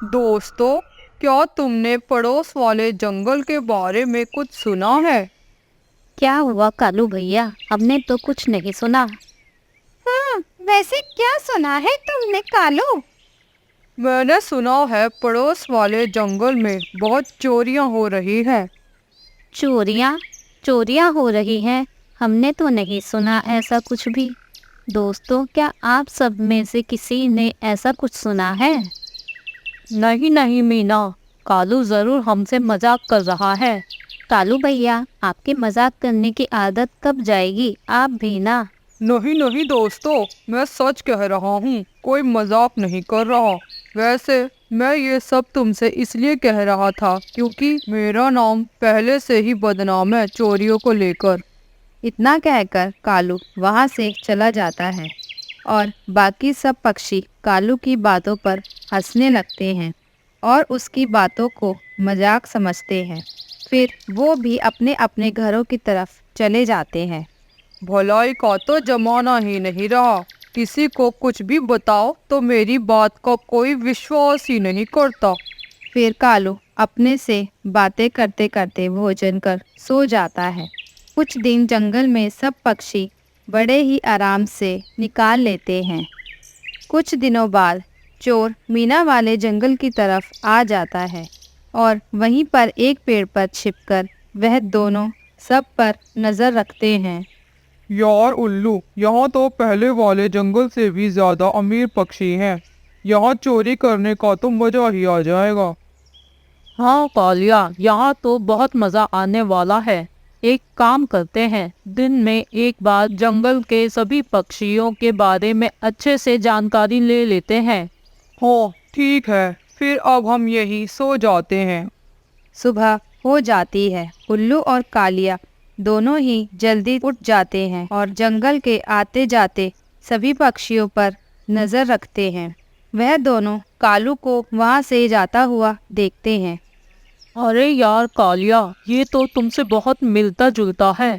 दोस्तों, क्या तुमने पड़ोस वाले जंगल के बारे में कुछ सुना है? क्या हुआ कालू भैया? हमने तो कुछ नहीं सुना। हाँ, वैसे क्या सुना है तुमने कालू? मैंने सुना है पड़ोस वाले जंगल में बहुत चोरियां हो रही हैं। चोरियां? चोरियां हो रही हैं? हमने तो नहीं सुना ऐसा कुछ भी। दोस्तों, क्या आप सब में से किसी ने ऐसा कुछ सुना है? नहीं नहीं मीना, कालू जरूर हमसे मजाक कर रहा है। कालू भैया, आपके मजाक करने की आदत कब जाएगी? आप भी ना। नहीं नहीं दोस्तों, मैं सच कह रहा हूँ, कोई मजाक नहीं कर रहा। वैसे मैं ये सब तुमसे इसलिए कह रहा था क्योंकि मेरा नाम पहले से ही बदनाम है चोरियों को लेकर। इतना कहकर कालू वहाँ से चला जाता है और बाकी सब पक्षी कालू की बातों पर हंसने लगते हैं और उसकी बातों को मजाक समझते हैं। फिर वो भी अपने अपने घरों की तरफ चले जाते हैं। भलाई का तो जमाना ही नहीं रहा। किसी को कुछ भी बताओ तो मेरी बात का कोई विश्वास ही नहीं करता। फिर कालू अपने से बातें करते करते भोजन कर सो जाता है। कुछ दिन जंगल में सब पक्षी बड़े ही आराम से निकाल लेते हैं। कुछ दिनों बाद चोर मीना वाले जंगल की तरफ आ जाता है और वहीं पर एक पेड़ पर छिपकर वह दोनों सब पर नज़र रखते हैं। यार उल्लू, यहाँ तो पहले वाले जंगल से भी ज्यादा अमीर पक्षी हैं। यहाँ चोरी करने का तो मजा ही आ जाएगा। हाँ कालिया, यहाँ तो बहुत मजा आने वाला है। एक काम करते हैं, दिन में एक बार जंगल के सभी पक्षियों के बारे में अच्छे से जानकारी ले लेते हैं। हाँ ठीक है, फिर अब हम यही सो जाते हैं। सुबह हो जाती है। उल्लू और कालिया दोनों ही जल्दी उठ जाते हैं और जंगल के आते जाते सभी पक्षियों पर नज़र रखते हैं। वह दोनों कालू को वहाँ से जाता हुआ देखते हैं। अरे यार कालिया, ये तो तुमसे बहुत मिलता जुलता है।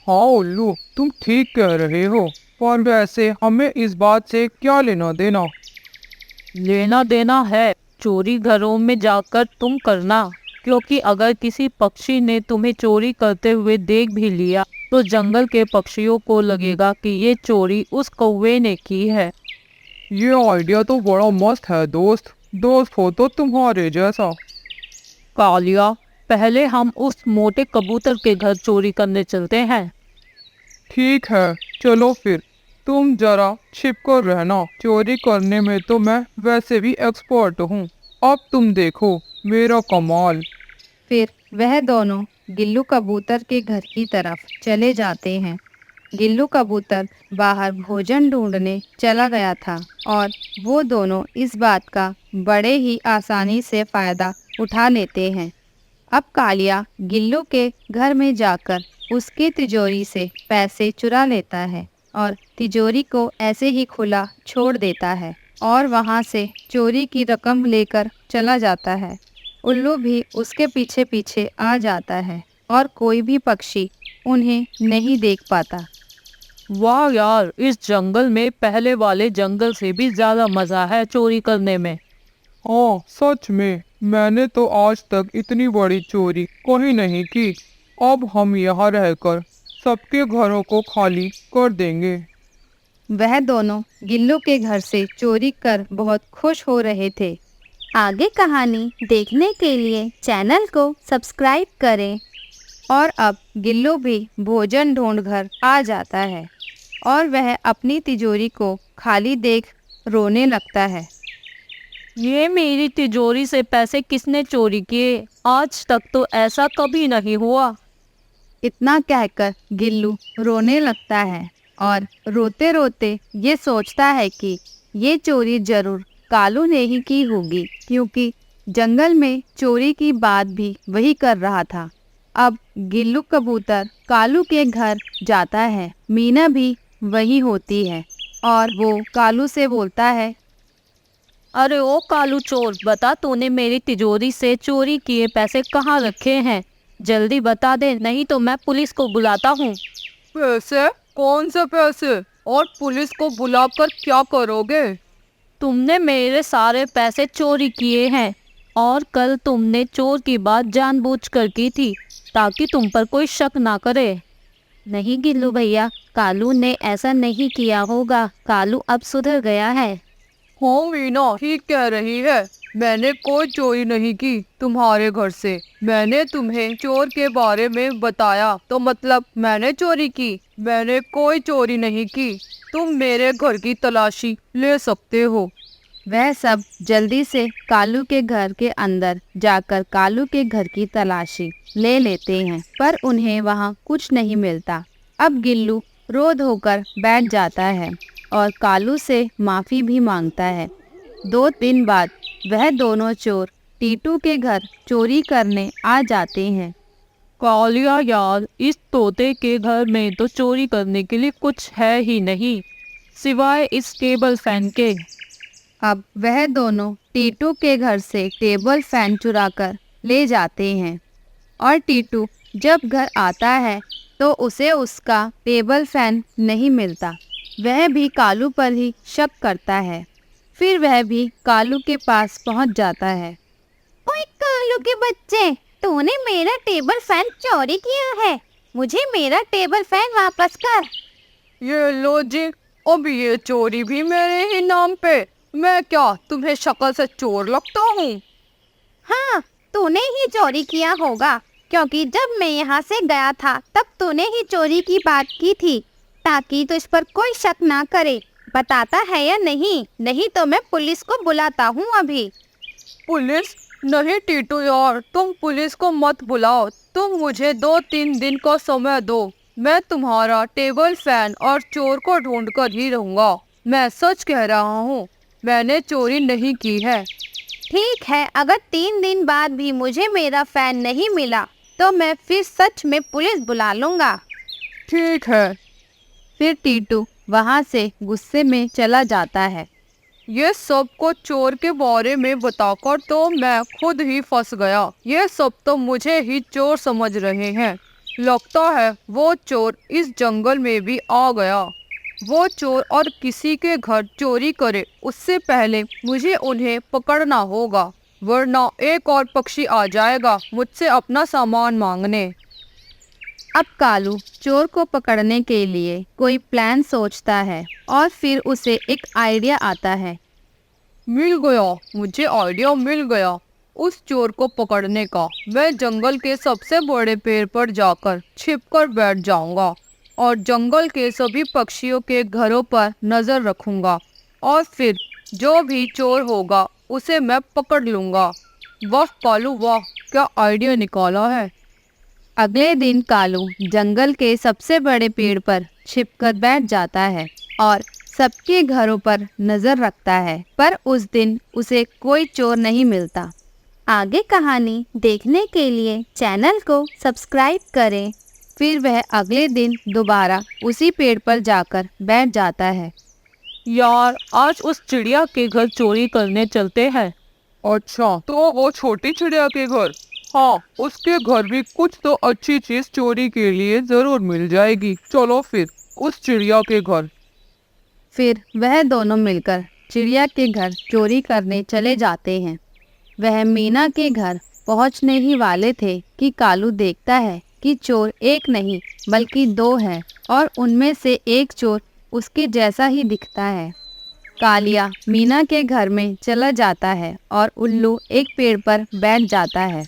हाँ उल्लू, तुम ठीक कह रहे हो, पर वैसे हमें इस बात से क्या लेना देना? लेना देना है, चोरी घरों में जाकर तुम करना, क्योंकि अगर किसी पक्षी ने तुम्हें चोरी करते हुए देख भी लिया तो जंगल के पक्षियों को लगेगा कि ये चोरी उस कौवे ने की है। ये आइडिया तो बड़ा मस्त है दोस्त। दोस्त हो तो तुम्हारे जैसा। कालिया, पहले हम उस मोटे कबूतर के घर चोरी करने चलते हैं। ठीक है, चलो फिर। तुम जरा छिप कर रहना, चोरी करने में तो मैं वैसे भी एक्सपर्ट हूँ। अब तुम देखो मेरा कमाल। फिर वह दोनों गिल्लू कबूतर के घर की तरफ चले जाते हैं। गिल्लू कबूतर बाहर भोजन ढूंढने चला गया था और वो दोनों इस बात का बड़े ही आसानी से फ़ायदा उठा लेते हैं। अब कालिया गिल्लू के घर में जाकर उसकी तिजोरी से पैसे चुरा लेता है और तिजोरी को ऐसे ही खुला छोड़ देता है और वहाँ से चोरी की रकम लेकर चला जाता है। उल्लू भी उसके पीछे पीछे आ जाता है और कोई भी पक्षी उन्हें नहीं देख पाता। वाह यार, इस जंगल में पहले वाले जंगल से भी ज्यादा मजा है चोरी करने में। हाँ सच में, मैंने तो आज तक इतनी बड़ी चोरी कहीं नहीं की। अब हम यहाँ रहकर सबके घरों को खाली कर देंगे। वह दोनों गिल्लू के घर से चोरी कर बहुत खुश हो रहे थे। आगे कहानी देखने के लिए चैनल को सब्सक्राइब करें। और अब गिल्लू भी भोजन ढूंढ घर आ जाता है और वह अपनी तिजोरी को खाली देख रोने लगता है। ये मेरी तिजोरी से पैसे किसने चोरी किए? आज तक तो ऐसा कभी नहीं हुआ। इतना कहकर गिल्लू रोने लगता है और रोते रोते ये सोचता है कि ये चोरी जरूर कालू ने ही की होगी, क्योंकि जंगल में चोरी की बात भी वही कर रहा था। अब गिल्लू कबूतर कालू के घर जाता है। मीना भी वही होती है और वो कालू से बोलता है, अरे ओ कालू चोर, बता तूने मेरी तिजोरी से चोरी किए पैसे कहाँ रखे हैं? जल्दी बता दे, नहीं तो मैं पुलिस को बुलाता हूँ। पैसे? कौन से पैसे? और पुलिस को बुलाकर क्या करोगे? तुमने मेरे सारे पैसे चोरी किए हैं और कल तुमने चोर की बात जानबूझकर की थी ताकि तुम पर कोई शक ना करे। नहीं गिल्लू भैया, कालू ने ऐसा नहीं किया होगा। कालू अब सुधर गया है। हाँ मीना ठीक कह रही है, मैंने कोई चोरी नहीं की तुम्हारे घर से। मैंने तुम्हें चोर के बारे में बताया तो मतलब मैंने चोरी की? मैंने कोई चोरी नहीं की। तुम मेरे घर की तलाशी ले सकते हो। वह सब जल्दी से कालू के घर के अंदर जाकर कालू के घर की तलाशी ले लेते हैं, पर उन्हें वहाँ कुछ नहीं मिलता। अब गिल्लू रोध होकर बैठ जाता है और कालू से माफ़ी भी मांगता है। 2 दिन बाद वह दोनों चोर टीटू के घर चोरी करने आ जाते हैं। कालिया यार, इस तोते के घर में तो चोरी करने के लिए कुछ है ही नहीं सिवाय इस टेबल फैन के। अब वह दोनों टीटू के घर से टेबल फैन चुराकर ले जाते हैं और टीटू जब घर आता है तो उसे उसका टेबल फैन नहीं मिलता। वह भी कालू पर ही शक करता है। फिर वह भी कालू के पास पहुंच जाता है। ओए कालू के बच्चे, तूने मेरा टेबल फैन चोरी किया है। मुझे मेरा टेबल फैन वापस कर। ये लो जी, अब ये चोरी भी मेरे ही नाम पे। मैं क्या तुम्हें शक्ल से चोर लगता हूँ? हाँ, तूने ही चोरी किया होगा, क्योंकि जब मैं यहाँ से गया था तब तूने ही चोरी की बात की थी ताकि तुझ पर कोई शक ना करे। बताता है या नहीं? नहीं तो मैं पुलिस को बुलाता हूँ अभी। पुलिस? नहीं टीटू यार, तुम पुलिस को मत बुलाओ। तुम मुझे 2-3 दिन का समय दो। मैं तुम्हारा टेबल फैन और चोर को ढूंढ कर ही रहूँगा। मैं सच कह रहा हूँ, मैंने चोरी नहीं की है। ठीक है, अगर 3 दिन बाद भी मुझे मेरा फैन नहीं मिला तो मैं फिर सच में पुलिस बुला लूँगा। ठीक है। फिर टीटू वहाँ से गुस्से में चला जाता है। ये सब को चोर के बारे में बताकर तो मैं खुद ही फंस गया। ये सब तो मुझे ही चोर समझ रहे हैं। लगता है वो चोर इस जंगल में भी आ गया। वो चोर और किसी के घर चोरी करे उससे पहले मुझे उन्हें पकड़ना होगा, वरना एक और पक्षी आ जाएगा मुझसे अपना सामान मांगने। अब कालू चोर को पकड़ने के लिए कोई प्लान सोचता है और फिर उसे एक आइडिया आता है। मिल गया, मुझे आइडिया मिल गया उस चोर को पकड़ने का। मैं जंगल के सबसे बड़े पेड़ पर जाकर छिपकर बैठ जाऊंगा और जंगल के सभी पक्षियों के घरों पर नज़र रखूंगा और फिर जो भी चोर होगा उसे मैं पकड़ लूँगा। वाह कालू वाह, क्या आइडिया निकाला है। अगले दिन कालू जंगल के सबसे बड़े पेड़ पर छिपकर बैठ जाता है और सबके घरों पर नज़र रखता है, पर उस दिन उसे कोई चोर नहीं मिलता। आगे कहानी देखने के लिए चैनल को सब्सक्राइब करें। फिर वह अगले दिन दोबारा उसी पेड़ पर जाकर बैठ जाता है। यार, आज उस चिड़िया के घर चोरी करने चलते हैं। अच्छा, तो वो छोटी चिड़िया के घर? हाँ, उसके घर भी कुछ तो अच्छी चीज चोरी के लिए जरूर मिल जाएगी। चलो फिर उस चिड़िया के घर। फिर वह दोनों मिलकर चिड़िया के घर चोरी करने चले जाते हैं। वह मीना के घर पहुंचने ही वाले थे कि कालू देखता है कि चोर एक नहीं बल्कि 2 हैं और उनमें से एक चोर उसके जैसा ही दिखता है। कालिया मीना के घर में चला जाता है और उल्लू एक पेड़ पर बैठ जाता है।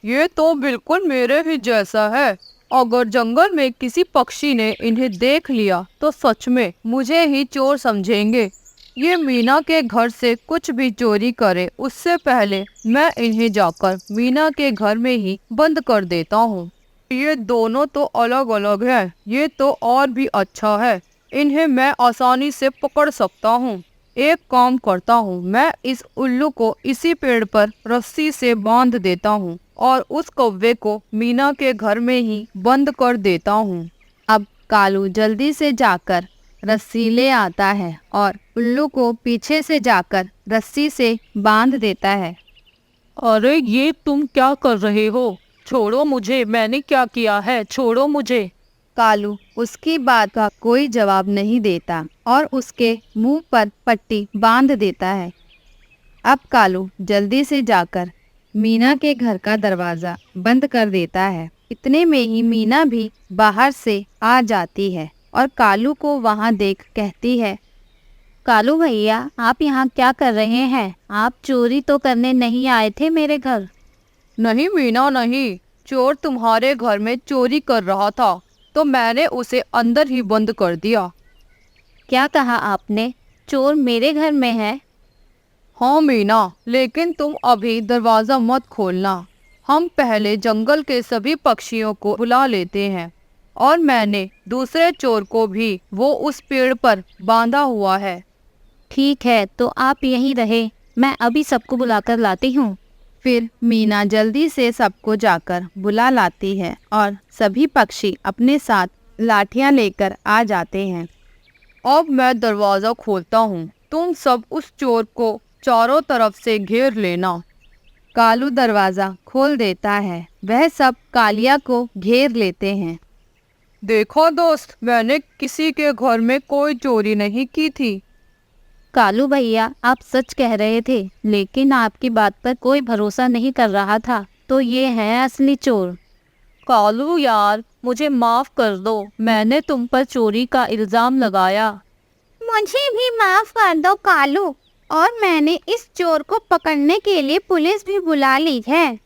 ये तो बिल्कुल मेरे ही जैसा है। अगर जंगल में किसी पक्षी ने इन्हें देख लिया तो सच में मुझे ही चोर समझेंगे। ये मीना के घर से कुछ भी चोरी करे उससे पहले मैं इन्हें जाकर मीना के घर में ही बंद कर देता हूँ। ये दोनों तो अलग अलग हैं, ये तो और भी अच्छा है। इन्हें मैं आसानी से पकड़ सकता हूँ। एक काम करता हूँ, मैं इस उल्लू को इसी पेड़ पर रस्सी से बांध देता हूँ और उस कौवे को मीना के घर में ही बंद कर देता हूँ। अब कालू जल्दी से जाकर रस्सी ले आता है और उल्लू को पीछे से जाकर रस्सी से बांध देता है। अरे ये तुम क्या कर रहे हो? छोड़ो मुझे, मैंने क्या किया है? छोड़ो मुझे। कालू उसकी बात का कोई जवाब नहीं देता और उसके मुंह पर पट्टी बांध देता है। अब कालू जल्दी से जाकर मीना के घर का दरवाजा बंद कर देता है। इतने में ही मीना भी बाहर से आ जाती है और कालू को वहां देख कहती है, कालू भैया, आप यहाँ क्या कर रहे हैं? आप चोरी तो करने नहीं आए थे मेरे घर। नहीं मीना नहीं, चोर तुम्हारे घर में चोरी कर रहा था तो मैंने उसे अंदर ही बंद कर दिया। क्या कहा आपने? चोर मेरे घर में है? हाँ मीना, लेकिन तुम अभी दरवाज़ा मत खोलना। हम पहले जंगल के सभी पक्षियों को बुला लेते हैं और मैंने दूसरे चोर को भी वो उस पेड़ पर बांधा हुआ है। ठीक है, तो आप यहीं रहे, मैं अभी सबको बुलाकर लाती हूँ। फिर मीना जल्दी से सबको जाकर बुला लाती है और सभी पक्षी अपने साथ लाठियां लेकर आ जाते हैं। अब मैं दरवाज़ा खोलता हूँ, तुम सब उस चोर को चारों तरफ से घेर लेना। कालू दरवाज़ा खोल देता है। वह सब कालिया को घेर लेते हैं। देखो दोस्त, मैंने किसी के घर में कोई चोरी नहीं की थी। कालू भैया, आप सच कह रहे थे, लेकिन आपकी बात पर कोई भरोसा नहीं कर रहा था, तो ये है असली चोर। कालू यार, मुझे माफ कर दो, मैंने तुम पर चोरी का इल्जाम लगाया। मुझे भी माफ कर दो कालू, और मैंने इस चोर को पकड़ने के लिए पुलिस भी बुला ली है।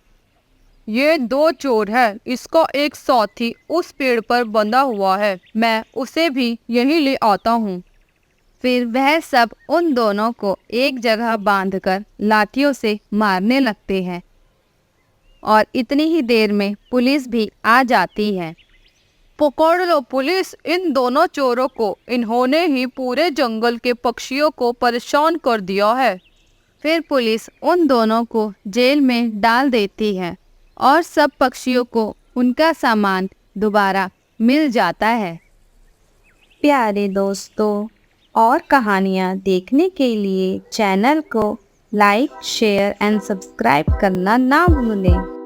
ये दो चोर है, इसका एक साथी उस पेड़ पर बंधा हुआ है, मैं उसे भी यहीं ले आता हूँ। फिर वह सब उन दोनों को एक जगह बांधकर लाठियों से मारने लगते हैं और इतनी ही देर में पुलिस भी आ जाती है। पकड़ लो पुलिस इन दोनों चोरों को, इन्होंने ही पूरे जंगल के पक्षियों को परेशान कर दिया है। फिर पुलिस उन दोनों को जेल में डाल देती है और सब पक्षियों को उनका सामान दोबारा मिल जाता है। प्यारे दोस्तों, और कहानियाँ देखने के लिए चैनल को लाइक, शेयर एंड सब्सक्राइब करना ना भूलें।